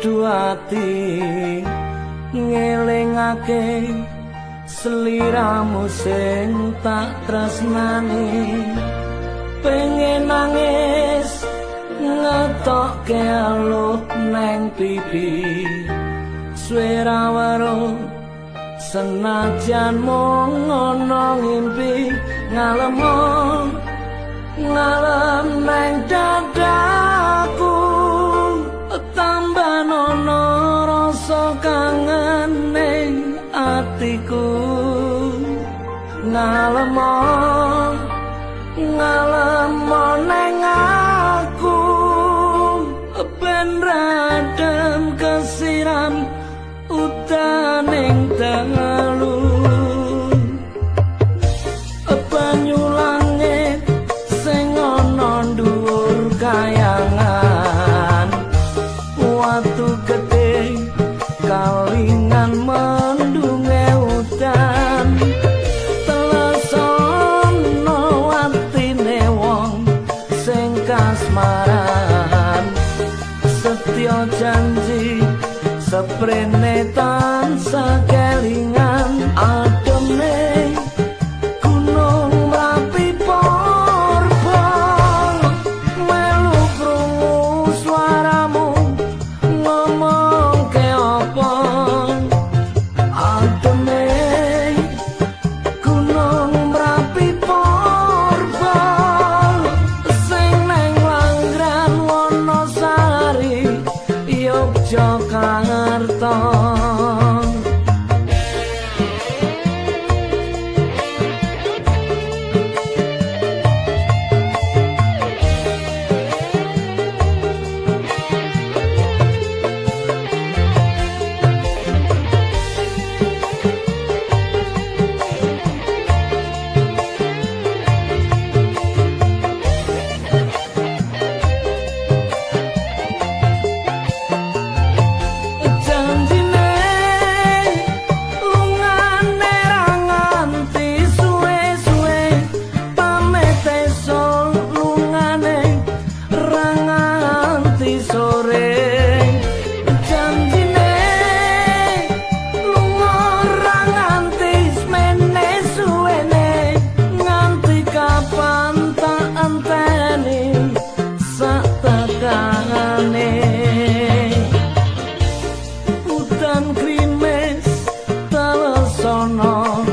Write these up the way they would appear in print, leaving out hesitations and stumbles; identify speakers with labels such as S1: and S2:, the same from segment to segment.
S1: kudu ati ngelingake seliramu sing tak tresnani pengen nangis ngetokke aluh neng pipi swara weruh senajan mung ana ngimpi ngalem neng dadaku tambah nono rasa kangen ning atiku ngalem neng aku ben radem kesiram utaning dalu banyu langit sing ana dhuwur kayangan watu gedhe kalingan mendunge udan telesono atine wong sing kasmaran setya janji seprene tansah kelingan ademe gunung Merapi Porbong melu krungu swaramu ngomong ke apa ademe gunung Merapi Porbong sing neng Langran Wonosari Yogyakarta.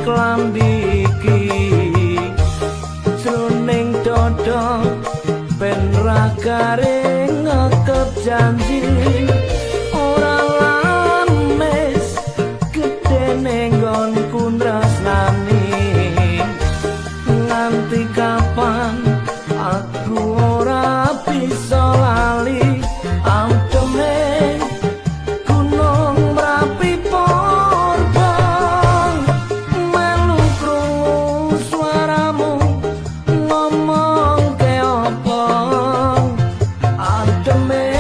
S1: Klambi iki jroning dada ben ra garing ngekep janji ora lames gedene nggonku tresnani nganti kapan aku ora bisa lali ademe gunung Merapi Porbong melu krungu swaramu ngomong ke apa ademe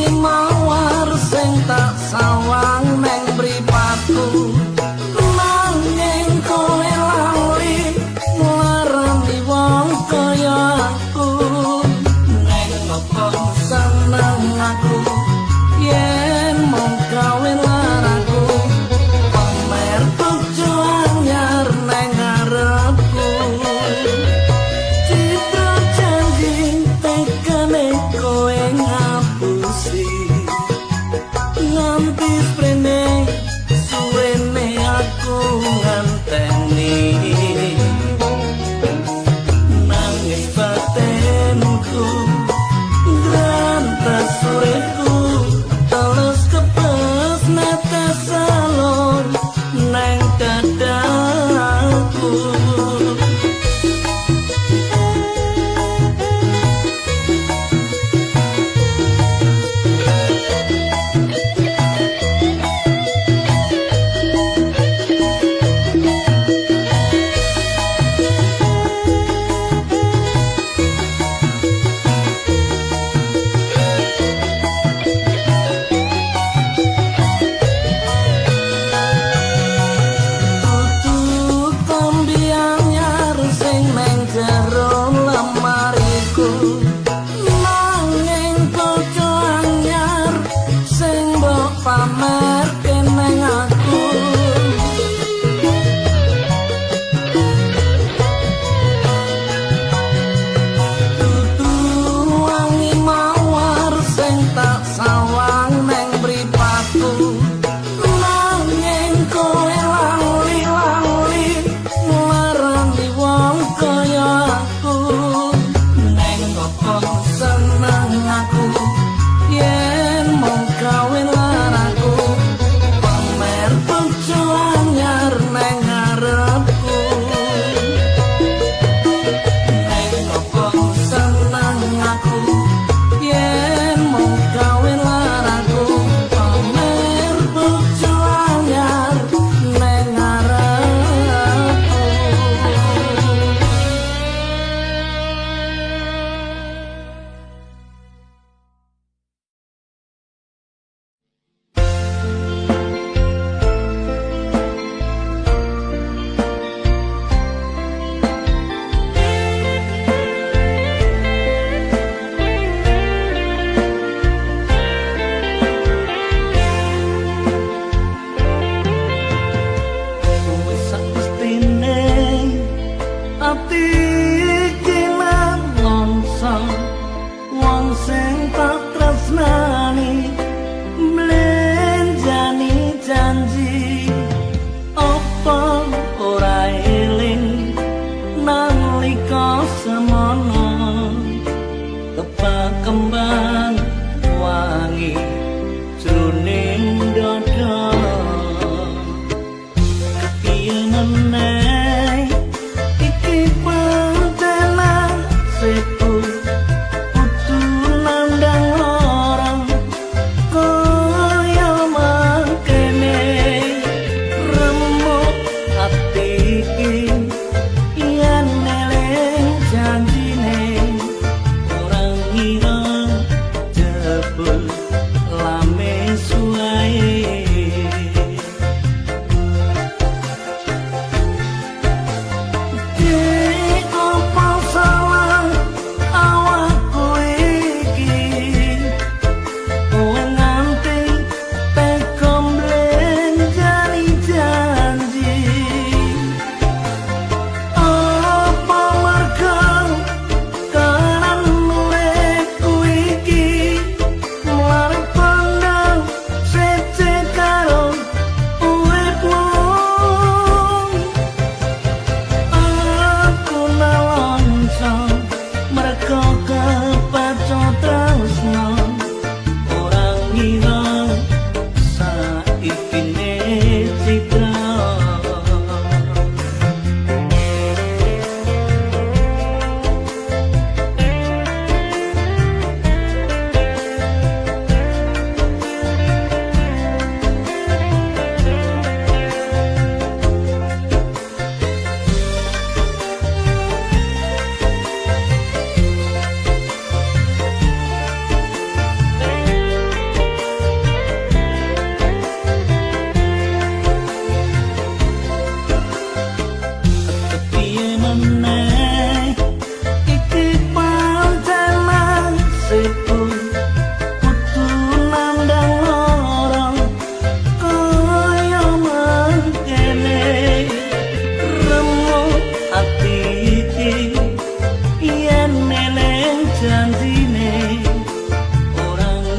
S1: angin mawar sing tak sawang neng mripatku nanging kowe lali nglarani wong kaya aku neng opo seneng aku yen mung kawin laraku pamer tujuh anyar neng ngarepku citra janji tekane kowe ngapusi nganti sprene suwene aku nganteni nangis batenku grantas urip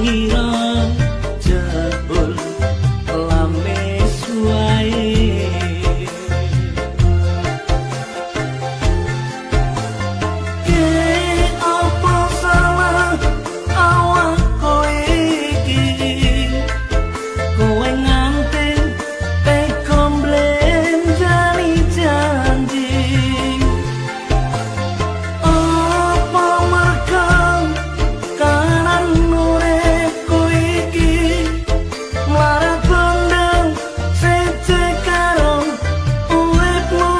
S1: ngira jebul lames wae. Ke apa salah awak kowe iki, kowe nganti teko mblenjani janji. Apa mergo kanan uripku iki mlarat bondong sece karo uripmu.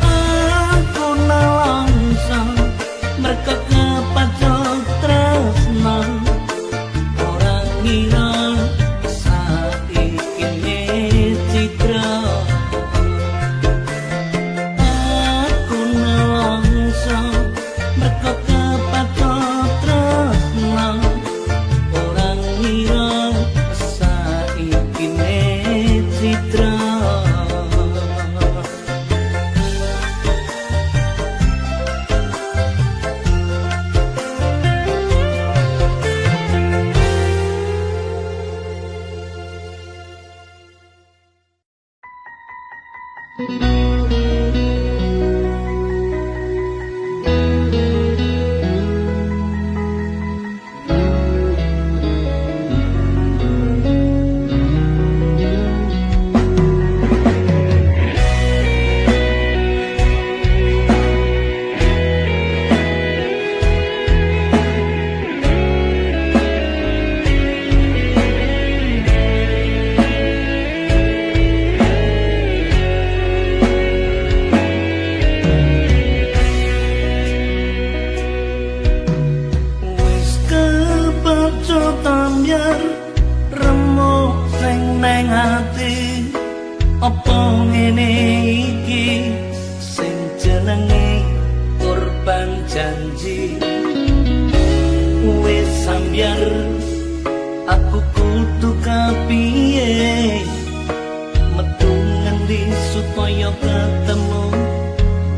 S1: Aku nelongso mergo kepacut tresno, ora ngira saiki citra. Aku nelongso mergo kepacut tresno, ora ngira saiki citra. Wis kepacut ambyar remuk sing neng ati, apa ngene iki sing jenenge korban janji. Wis ambyar aku kudu kapiye, metu ngendi supaya ketemu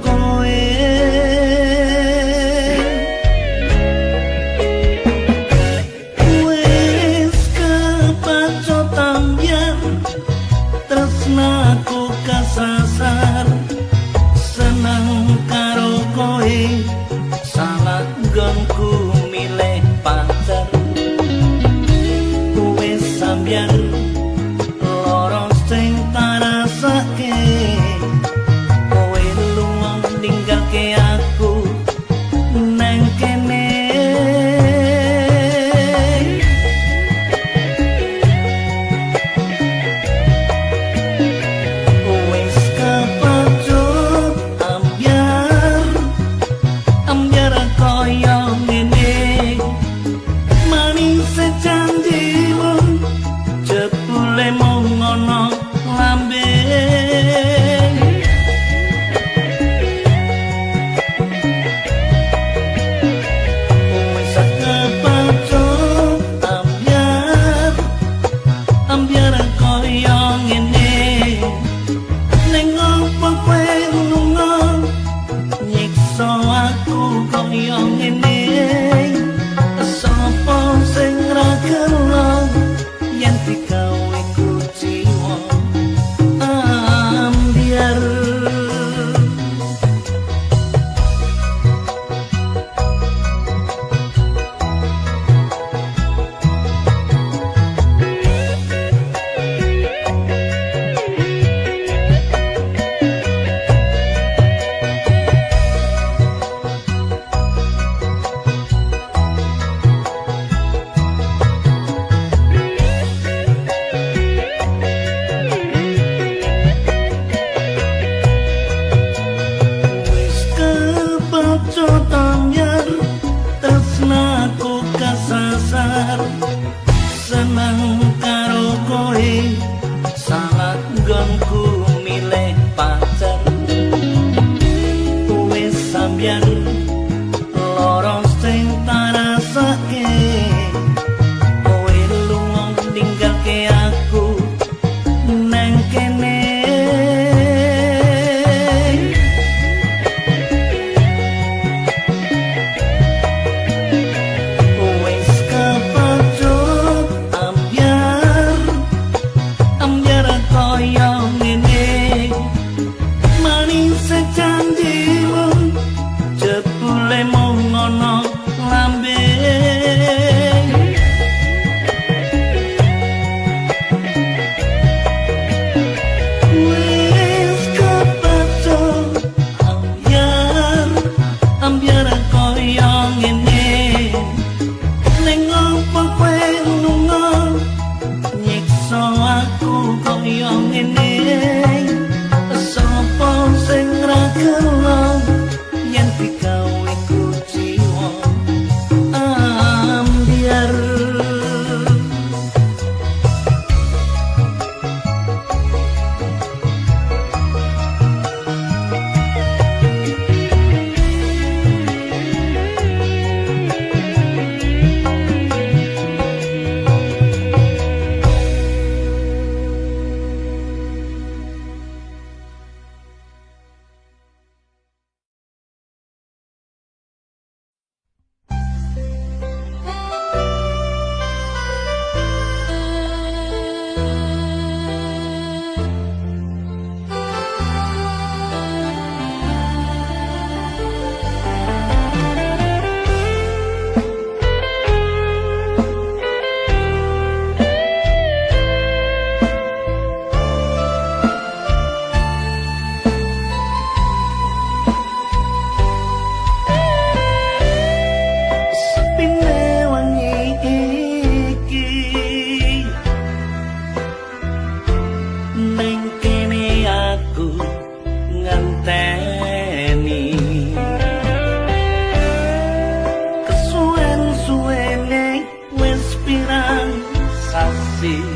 S1: kowe. Wis kepacut ambyar tresnaku kesasar, seneng karo kowe salah nggonku milih pacar. Wis sambyar lara sing tarasake, kowe lunga ninggalke aku nang kene. Wis kepacut ambyar, ambyar kaya ngene, manis janjimu kasih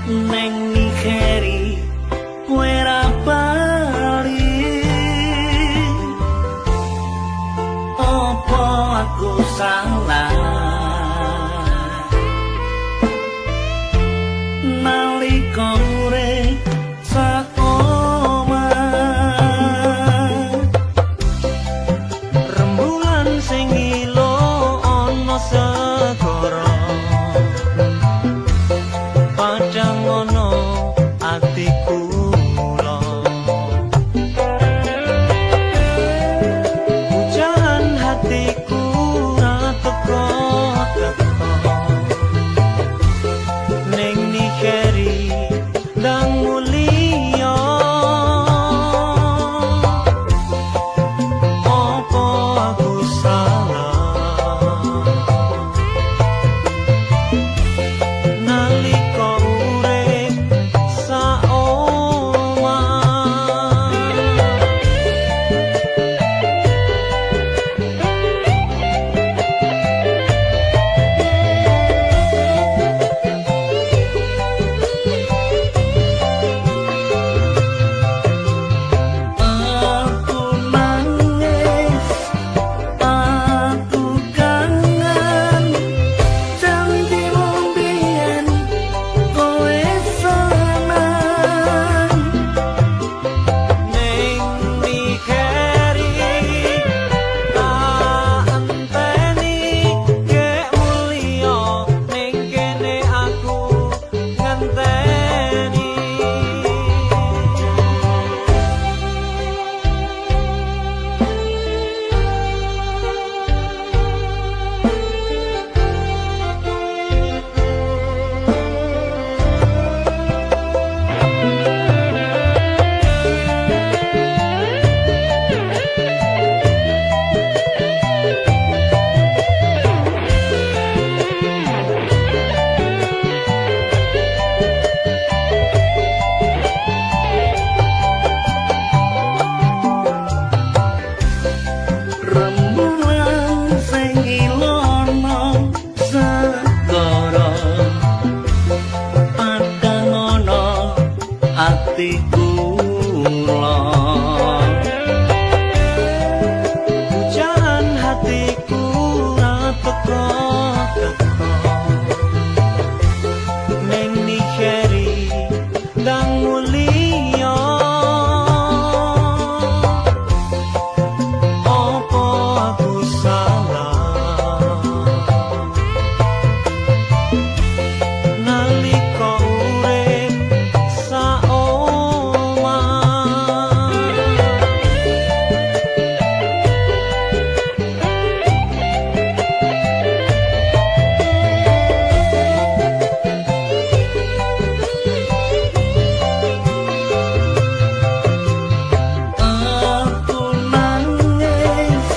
S1: neng Nigeri kowe ra bali opo aku salah nalika urip sak omah rembulan sing ilo ana segara padang ana atiku mula hujan hatiku ra teko-teko ning Nigeri ndang mulia opo aku salah nalika urip saomah aku nangis aku kangen janjimu mbiyen kowe seneng ning Nigeri tak enteni kek mulia ning kene aku ngenteni rembulan sing ilono segara padang ana atiku mula hujan hatiku ra teko-teko ning Nigeri ndang mulia opo aku salah nalika urip saomah aku nangis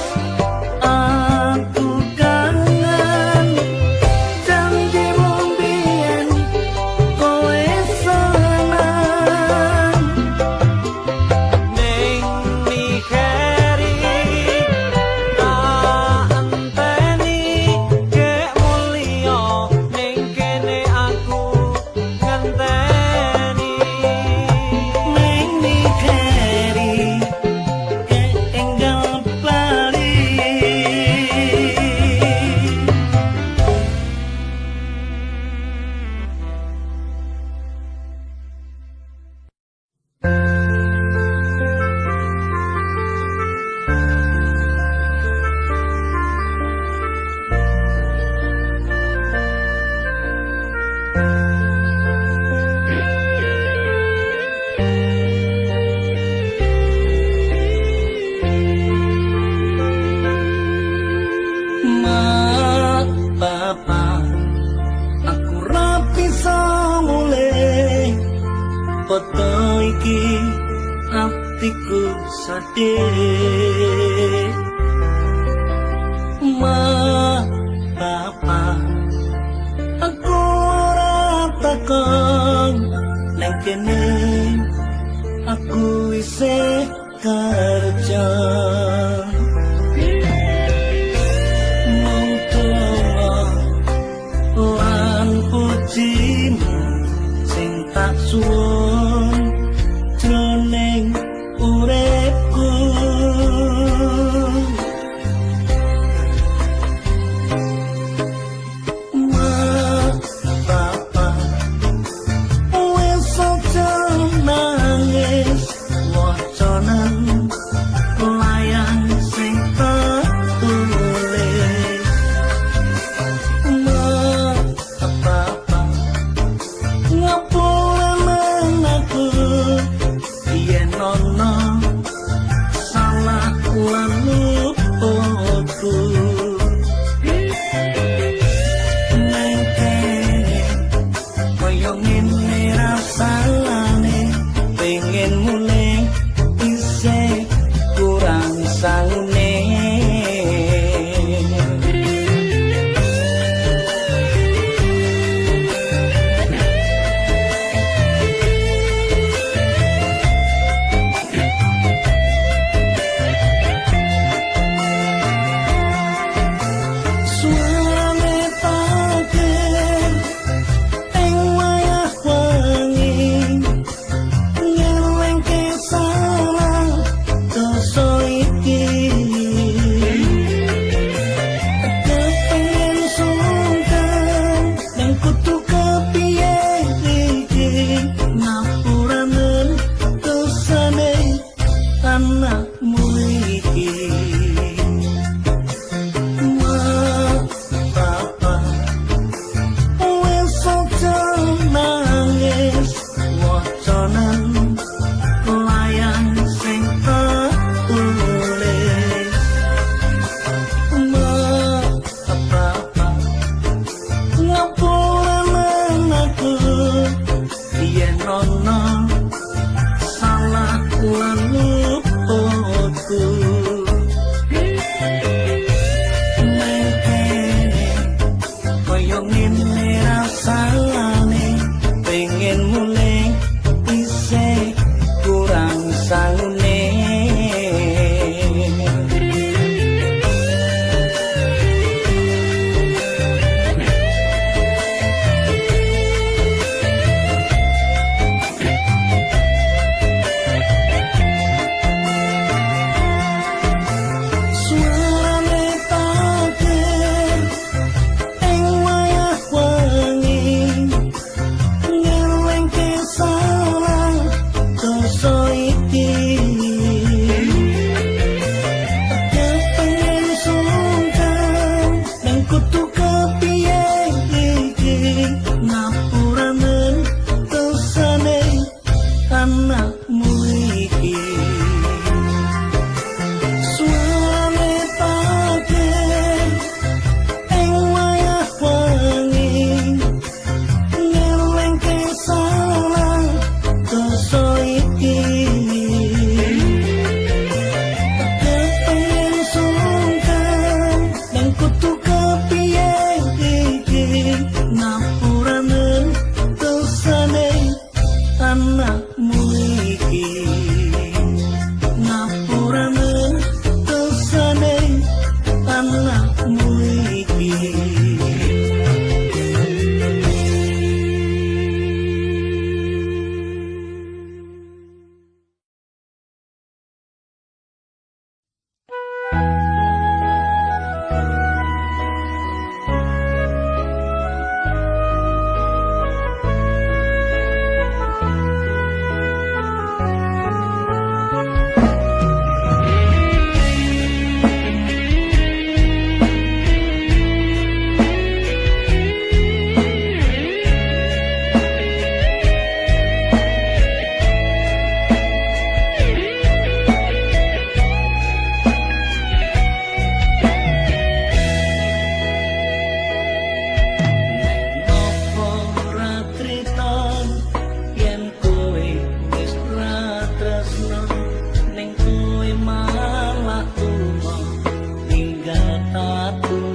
S1: aku kangen janjimu mbiyen kowe seneng ning Nigeri tak enteni kek mulia ning kene aku ngenteni ning Nigeri kek enggal bali Mak, Bapak, aku ra bisa mulih foto iki atiku sedih Mak, Bapak, aku ora takon neng kene aku isih kerja mung tolong lan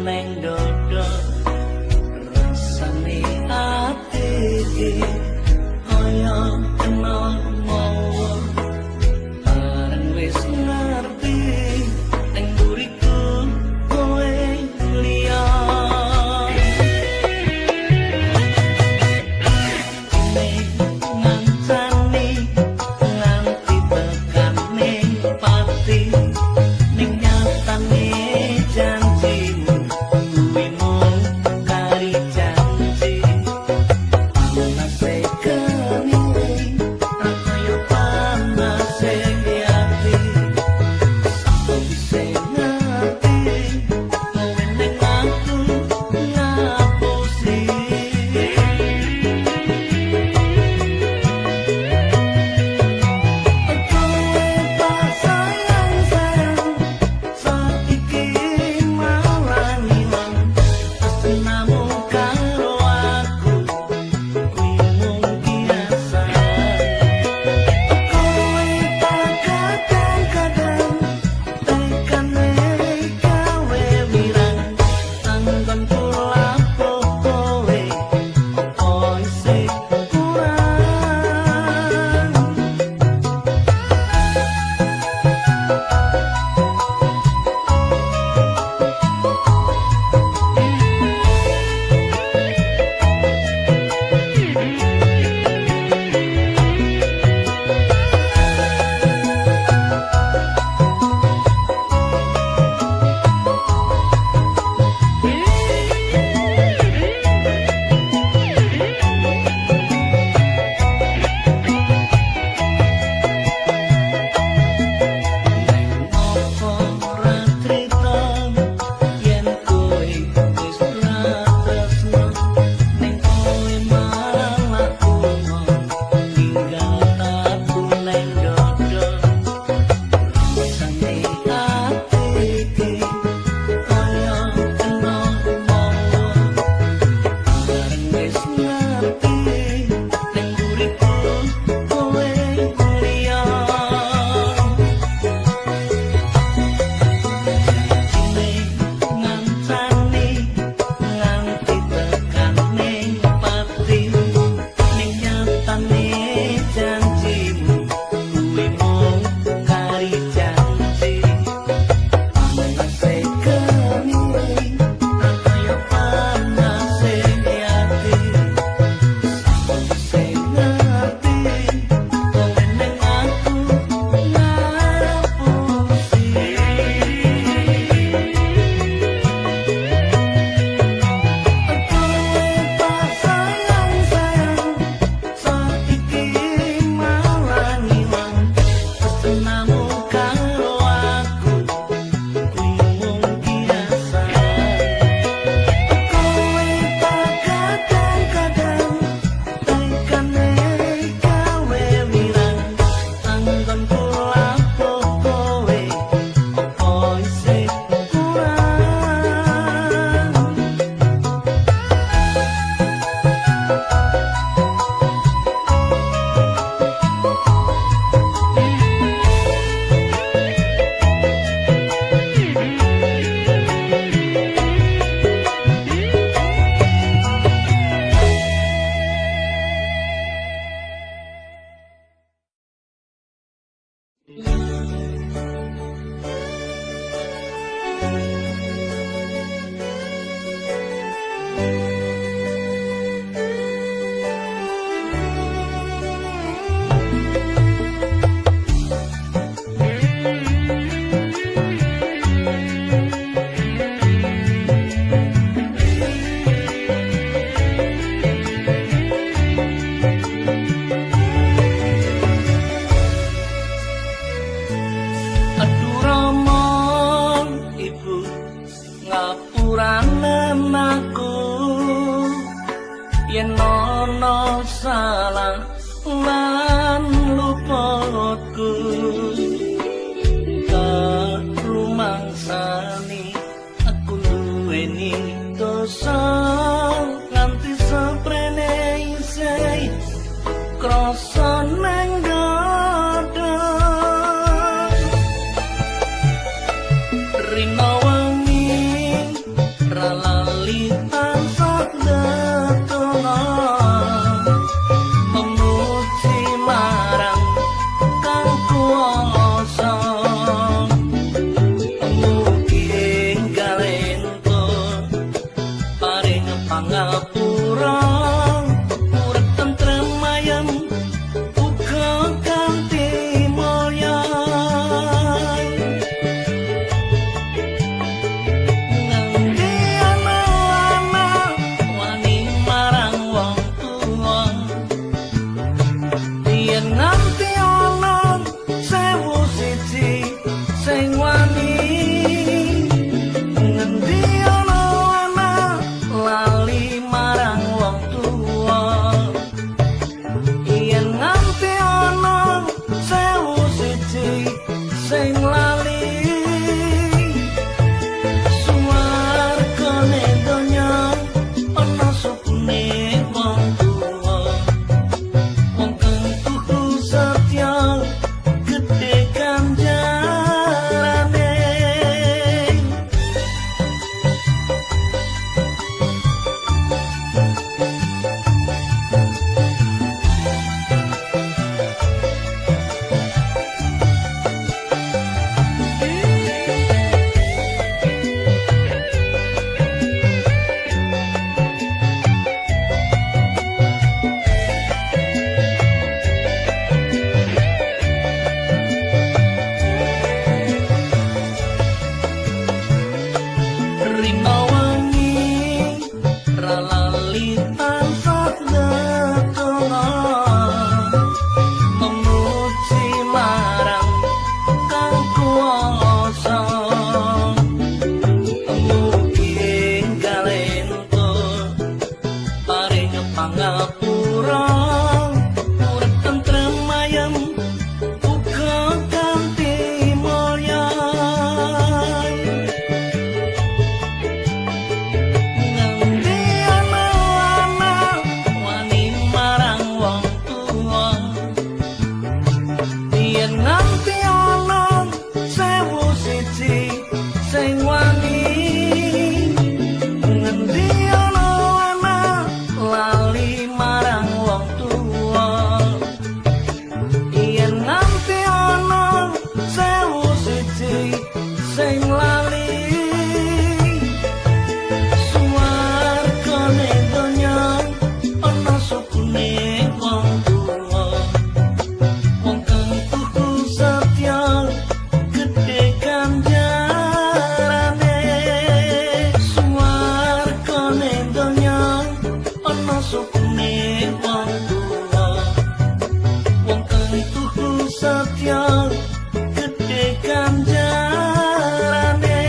S1: neng dodo rasane ati iki kaya kena mawa bareng wis ngerti neng buriku kowe liya ngancani nganti tekane pati ning nyatane janjimu kuwi mung kari janji panase kene kaya panase ati sapa bisa ngerti kowe ning aku ngapusi salah lan luputku rumangsani aku duweni dosa nganti seprene isih krasa nang dada rina wengi pangapura urip tentrem ayem uga kanthi mulya nganti ana wani marang wong tuwa yen nganti ana sewu siji sing wani ngendi ana lali marang wong tuwa yen nganti ana sewu siji sing lali suwargane donya ana supune wong tuwa wong kang tuku setya gedhe ganjarane rina wangi ralali tansah ndedonga memuji marang kang kuwasa mugi enggalento paring pangapura urip tentrem ayem uga kanthi mulya nganti ana wani marang wong tuwa yen nganti ana sewu siji sing wani ngendi ana lali marang wong tuwa yen nganti ana sewu siji sing lali suwargane donya ana supune wong tuwa wong kang tuku setya gedhe ganjarane suwargane donya ana supune wong tuwa wong kang tuku setya gedhe ganjarane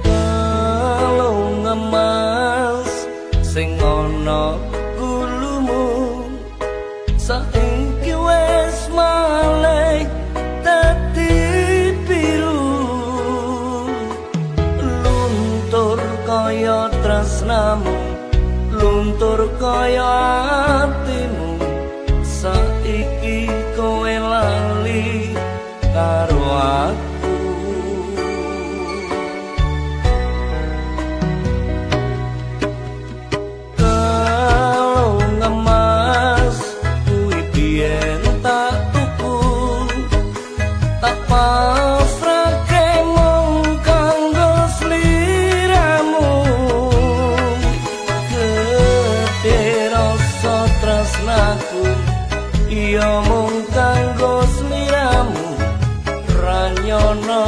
S1: kalung emas sing ana gulumu saiki wis malih dadi biru luntur kaya tresnamu luntur kaya atimu saiki kowe lali karo aku kalung emas kuwi biyen tak tuku tak pasrahke mung kanggo sliramu gedhe rasa tresnaku iya mung kanggo sliramu ra nyono